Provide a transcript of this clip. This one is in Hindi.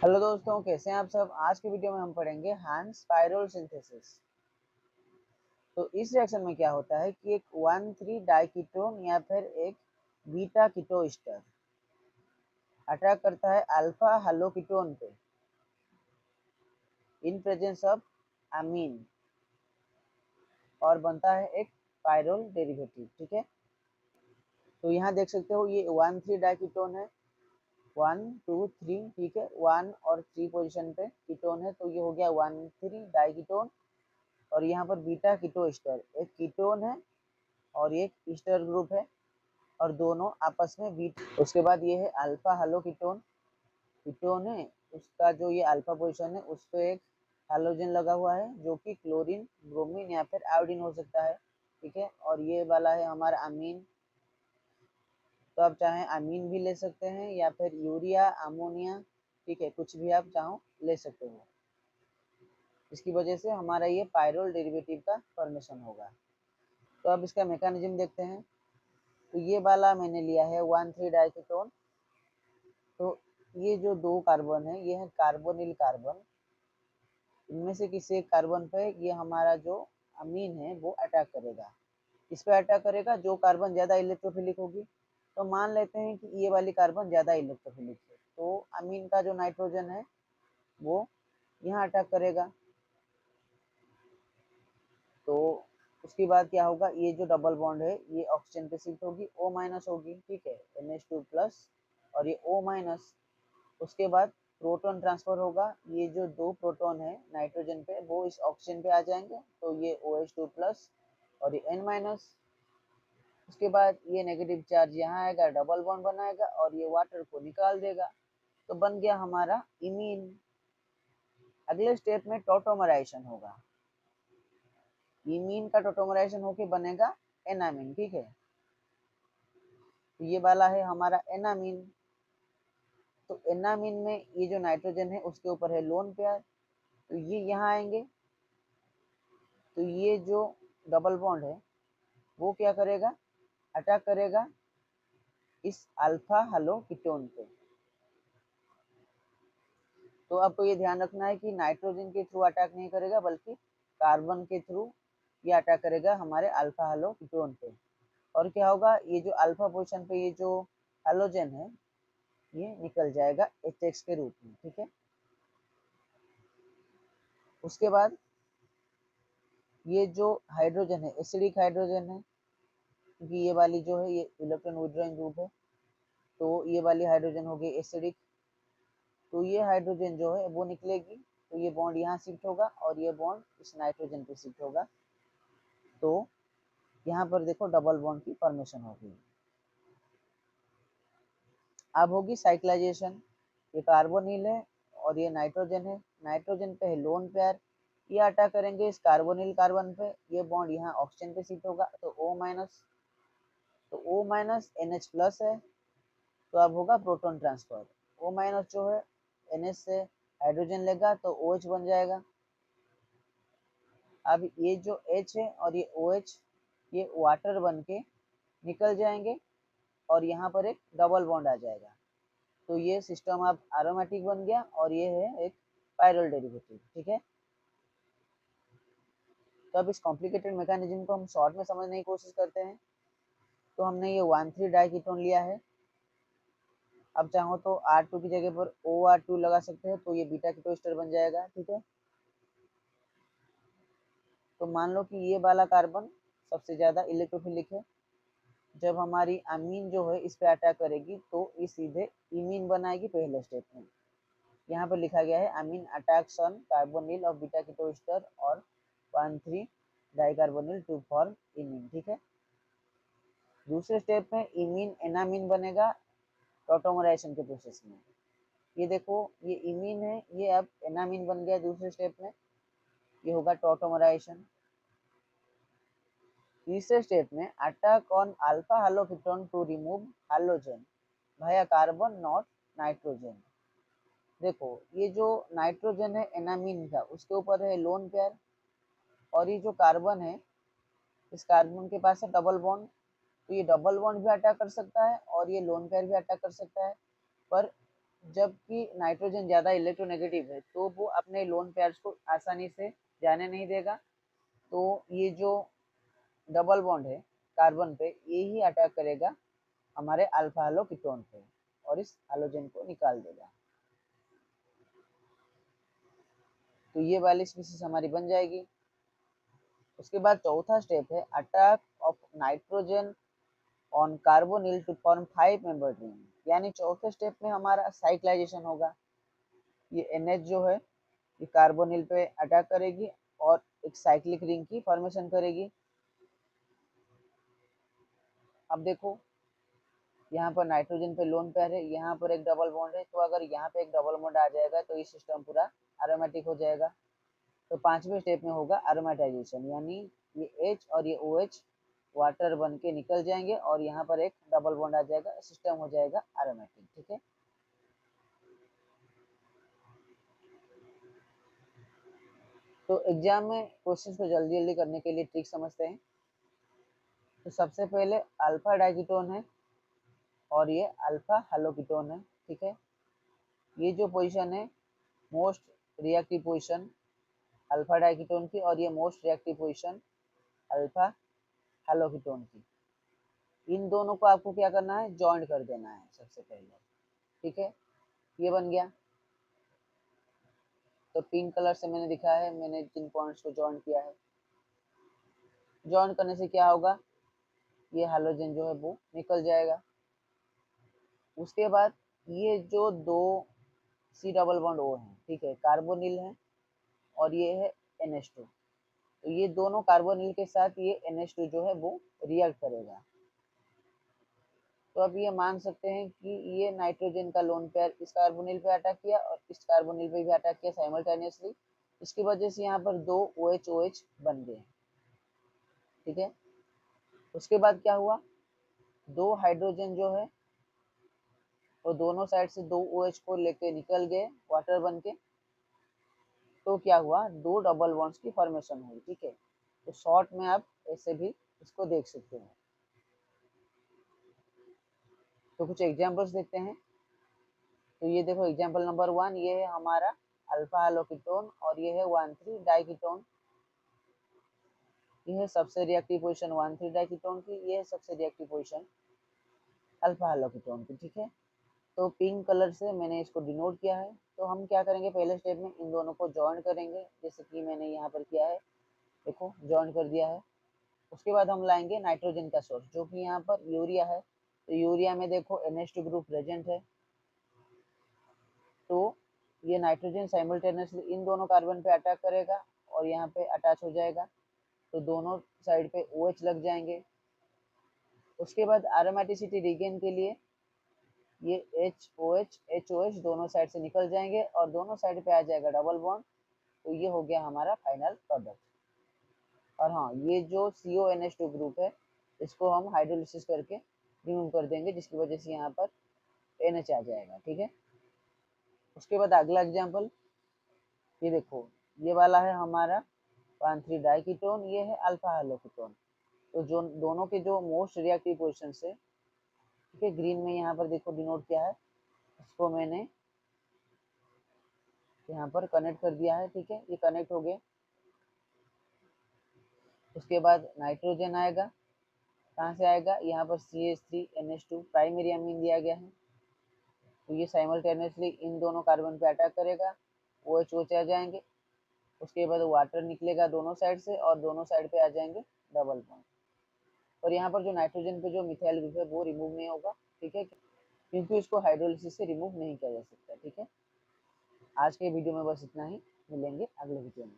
हेलो दोस्तों, कैसे हैं आप सब। आज की वीडियो में हम पढ़ेंगे हैंस पायरोल सिंथेसिस। तो इस रिएक्शन में क्या होता है कि एक 1,3 डाइकीटोन या फिर एक बीटा कीटो एस्टर अटैक करता है अल्फा हैलोकीटोन पे इन प्रेजेंस ऑफ अमीन और बनता है एक पायरोल डेरिवेटिव। ठीक है, तो यहाँ देख सकते हो ये 1,3 डाइकीटोन है, 1 2 3। ठीक है, 1 और 3 पोजिशन पे कीटोन है, तो ये हो गया 1,3 डाइकीटोन। और यहाँ पर बीटा कीटो एस्टर, एक कीटोन है और एक ईस्टर ग्रुप है और दोनों आपस में बीट। उसके बाद ये है अल्फा हेलो कीटोन। कीटोन है, उसका जो ये अल्फा पोजीशन है उस पर एक हैलोजन लगा हुआ है जो कि क्लोरीन, ब्रोमीन या फिर आयोडीन हो सकता है। ठीक है, और ये वाला है हमारा अमीन। तो आप चाहें अमीन भी ले सकते हैं या फिर यूरिया, अमोनिया। ठीक है, कुछ भी आप चाहो ले सकते हो। इसकी वजह से हमारा ये पायरोल डेरिवेटिव का फॉर्मेशन होगा। तो अब इसका मैकेनिज्म देखते हैं। तो ये वाला मैंने लिया है 1,3 डाइकीटोन। तो ये जो दो कार्बन है ये है कार्बोनिल कार्बन। इनमें से किसी एक कार्बन पे ये हमारा जो अमीन है वो अटैक करेगा। इस पे अटैक करेगा जो कार्बन ज़्यादा इलेक्ट्रोफिलिक होगी। तो मान लेते हैं कि ये वाली कार्बन ज़्यादा इलेक्ट्रोफिलिक है, तो अमीन का जो नाइट्रोजन है वो यहाँ अटैक करेगा। तो उसके बाद क्या होगा, ये जो डबल बॉन्ड है ये ऑक्सीजन पे शिफ्ट होगी, O- होगी। ठीक है, NH2+ और ये O-। उसके बाद प्रोटॉन ट्रांसफर होगा। ये जो दो प्रोटॉन है नाइट्रोजन पे वो इस ऑक्सीजन पे आ जाएंगे, तो ये OH2+ और ये N-। उसके बाद ये नेगेटिव चार्ज यहाँ आएगा, डबल बॉन्ड बनाएगा और ये वाटर को निकाल देगा। तो बन गया हमारा इमीन। अगले स्टेप में टोटोमराइजेशन होगा। इमीन का टोटोमराइजेशन होके बनेगा एनामीन। ठीक है, तो ये वाला है हमारा एनामीन। तो एनामीन में ये जो नाइट्रोजन है उसके ऊपर है लोन पेयर, तो ये यहाँ आएंगे। तो ये जो डबल बॉन्ड है वो क्या करेगा, अटैक करेगा इस अल्फा हेलो कीटोन पे। तो आपको ये ध्यान रखना है कि नाइट्रोजन के थ्रू अटैक नहीं करेगा बल्कि कार्बन के थ्रू ये अटैक करेगा हमारे अल्फा हेलो कीटोन पे। और क्या होगा, ये जो अल्फा पोजीशन पे ये जो हेलोजन है ये निकल जाएगा HX के रूप में। ठीक है, उसके बाद ये जो हाइड्रोजन है एसिडिक हाइड्रोजन है, क्योंकि ये वाली जो है ये इलेक्ट्रॉन विड्रॉइंग ग्रुप है, तो ये वाली हाइड्रोजन हो गई एसिडिक। तो ये हाइड्रोजन जो है वो निकलेगी, तो ये बॉन्ड यहाँ शिफ्ट होगा और ये बॉन्ड इस नाइट्रोजन पे शिफ्ट होगा। तो यहाँ पर देखो डबल बॉन्ड की फॉर्मेशन होगी। अब होगी साइक्लाइजेशन। ये कार्बोनिल है और ये नाइट्रोजन है। नाइट्रोजन पे है लोन पेयर, ये अटैक करेंगे इस कार्बोनिल कार्बन पे, ये बॉन्ड यहाँ ऑक्सीजन पे शिफ्ट होगा, तो O-। तो O-NH+ है, तो अब होगा प्रोटॉन ट्रांसफर। O- जो है NH से हाइड्रोजन लेगा तो OH बन जाएगा। अब ये जो H है और ये OH ये वाटर बन के निकल जाएंगे और यहाँ पर एक डबल बॉन्ड आ जाएगा। तो ये सिस्टम अब एरोमेटिक बन गया और ये है एक पायरल डेरिवेटिव। ठीक है, तो अब इस कॉम्प्लिकेटेड मैकेनिज्म को हम शॉर्ट में समझने की कोशिश करते हैं। तो हमने ये 1,3 डाइकीटोन लिया है। अब चाहो तो R2 की जगह पर OR2 लगा सकते हैं, तो ये बीटा कीटो एस्टर बन जाएगा। ठीक है, तो मान लो कि ये वाला कार्बन सबसे ज़्यादा इलेक्ट्रोफिलिक है। जब हमारी अमीन जो है इस पे अटैक करेगी तो ये सीधे इमीन बनाएगी पहले स्टेप में। यहाँ पर लिखा गया है amine attacks on carbonyl of beta keto ester और 1,3 डाइकार्बोनिल टू फॉर्म इमीन। ठीक है, दूसरे स्टेप में इमीन एनामीन बनेगा टोटोमराइजेशन के प्रोसेस में। ये देखो ये इमीन है, ये अब एनामीन बन गया दूसरे स्टेप में, ये होगा टोटोमराइजेशन। तीसरे स्टेप में attack on alpha haloketone to remove halogen भाया कार्बन नॉट नाइट्रोजन। देखो ये जो नाइट्रोजन है एनामीन का उसके ऊपर है लोन पेयर, और ये जो कार्बन है इस कार्बन के पास है डबल बॉन्ड, तो ये डबल बॉन्ड भी अटैक कर सकता है और ये लोन पेयर भी अटैक कर सकता है। पर जबकि नाइट्रोजन ज़्यादा इलेक्ट्रोनेगेटिव है तो वो अपने लोन पेयर्स को आसानी से जाने नहीं देगा। तो ये जो डबल बॉन्ड है कार्बन पे, ये ही अटैक करेगा हमारे अल्फा हालो कीटोन पे और इस हालोजन को निकाल देगा। तो ये वाली स्पीसीज हमारी बन जाएगी। उसके बाद चौथा स्टेप है attack of nitrogen on carbonyl to form 5 member ring, यानी चौथे स्टेप में हमारा साइक्लाइजेशन होगा। ये NH जो है ये कार्बोनिल पे अटैक करेगी और एक साइक्लिक रिंग की फॉर्मेशन करेगी। अब देखो यहाँ पर नाइट्रोजन पे लोन पेयर है, यहाँ पर एक डबल बॉन्ड है, तो अगर यहाँ पे एक डबल बॉन्ड आ जाएगा तो ये सिस्टम पूरा एरोमेटिक हो जाएगा। तो पांचवें स्टेप में होगा एरोमेटाइजेशन, यानी ये H और ये OH वाटर बन के निकल जाएंगे और यहाँ पर एक डबल बॉन्ड आ जाएगा, सिस्टम हो जाएगा एरोमेटिक। ठीक है, तो एग्जाम में क्वेश्चंस को जल्दी जल्दी करने के लिए ट्रिक समझते हैं। तो सबसे पहले अल्फा डाइकीटोन है और ये अल्फा हेलोकीटोन है। ठीक है, ये जो पोजीशन है most reactive position alpha diketone की और ये मोस्ट रिएक्टिव पोजीशन अल्फा हेलोकीटोन की। इन दोनों को आपको क्या करना है, जॉइंट कर देना है सबसे पहले। ठीक है, ये बन गया। तो पिंक कलर से मैंने दिखाया है, मैंने जिन पॉइंट्स को जॉइंट किया है। जॉइंट करने से क्या होगा, ये हाइड्रोजन जो है वो निकल जाएगा। उसके बाद ये जो दो C डबल बॉन्ड O है, ठीक है, कार्बोनिल है और ये है NH2, तो ये दोनों कार्बोनिल के साथ ये NH2 जो है वो रिएक्ट करेगा। तो अब ये मान सकते हैं कि ये नाइट्रोजन का लोन पेयर इस कार्बोनिल पे अटैक किया और इस कार्बोनिल पे भी अटैक किया साइमल्टेनियसली। इसकी वजह से यहाँ पर दो OH बन गए। ठीक है, उसके बाद क्या हुआ, दो हाइड्रोजन जो है वो दोनों साइड से दो OH को लेके निकल गए वाटर बन के। तो क्या हुआ, दो डबल बॉन्ड्स की फॉर्मेशन हुई। ठीक है, तो शॉर्ट में आप ऐसे भी इसको देख सकते हैं। तो कुछ एग्जांपल्स देखते हैं। तो ये देखो एग्जांपल नंबर 1, ये है हमारा अल्फा हाइड्रोकीटोन और ये है 1,3 डाइकीटोन। ये है सबसे रिएक्टिव पोजीशन 1,3 डाइकीटोन की, ये है सबसे रिएक्टिव पोजीशन अल्फा हाइड्रोकीटोन की। ठीक है, तो पिंक कलर से मैंने इसको डिनोट किया है। तो हम क्या करेंगे, पहले स्टेप में इन दोनों को जॉइन करेंगे, जैसे कि मैंने यहाँ पर किया है, देखो जॉइन कर दिया है। उसके बाद हम लाएंगे नाइट्रोजन का सोर्स, जो कि यहाँ पर यूरिया है। तो यूरिया में देखो NH2 ग्रुप प्रेजेंट है, तो ये नाइट्रोजन साइमल्टेनियसली इन दोनों कार्बन पे अटैक करेगा और यहाँ पे अटैच हो जाएगा, तो दोनों साइड पे OH लग जाएंगे। उसके बाद एरोमेटिसिटी रिगेन के लिए ये HOH दोनों साइड से निकल जाएंगे और दोनों साइड पे आ जाएगा डबल बॉन्ड। तो ये हो गया हमारा फाइनल प्रोडक्ट। और हाँ, ये जो CONH2 ग्रुप है इसको हम हाइड्रोलिसिस करके रिमूव कर देंगे, जिसकी वजह से यहाँ पर NH आ जाएगा। ठीक है, उसके बाद अगला एग्जाम्पल, ये देखो ये वाला है हमारा 1,3 डाइकीटोन, ये है अल्फा हाइड्रोकीटोन। तो जो दोनों के जो मोस्ट रिएक्टिव पोजिशन है, ठीक है, ग्रीन में यहाँ पर देखो डिनोट किया है, इसको मैंने यहाँ पर कनेक्ट कर दिया है। ठीक है, ये कनेक्ट हो गए। उसके बाद नाइट्रोजन आएगा, कहाँ से आएगा, यहाँ पर CH3NH2 प्राइमरी अमीन दिया गया है। तो ये साइमल्टेनियसली इन दोनों कार्बन पे अटैक करेगा, OH आ जाएंगे। उसके बाद वाटर निकलेगा दोनों साइड से और दोनों साइड पे आ जाएंगे डबल बॉन्ड। और यहाँ पर जो नाइट्रोजन पे जो मिथाइल ग्रुप है वो रिमूव नहीं होगा। ठीक है, क्योंकि इसको हाइड्रोलिसिस से रिमूव नहीं किया जा सकता। ठीक है, आज के वीडियो में बस इतना ही, मिलेंगे अगले वीडियो में।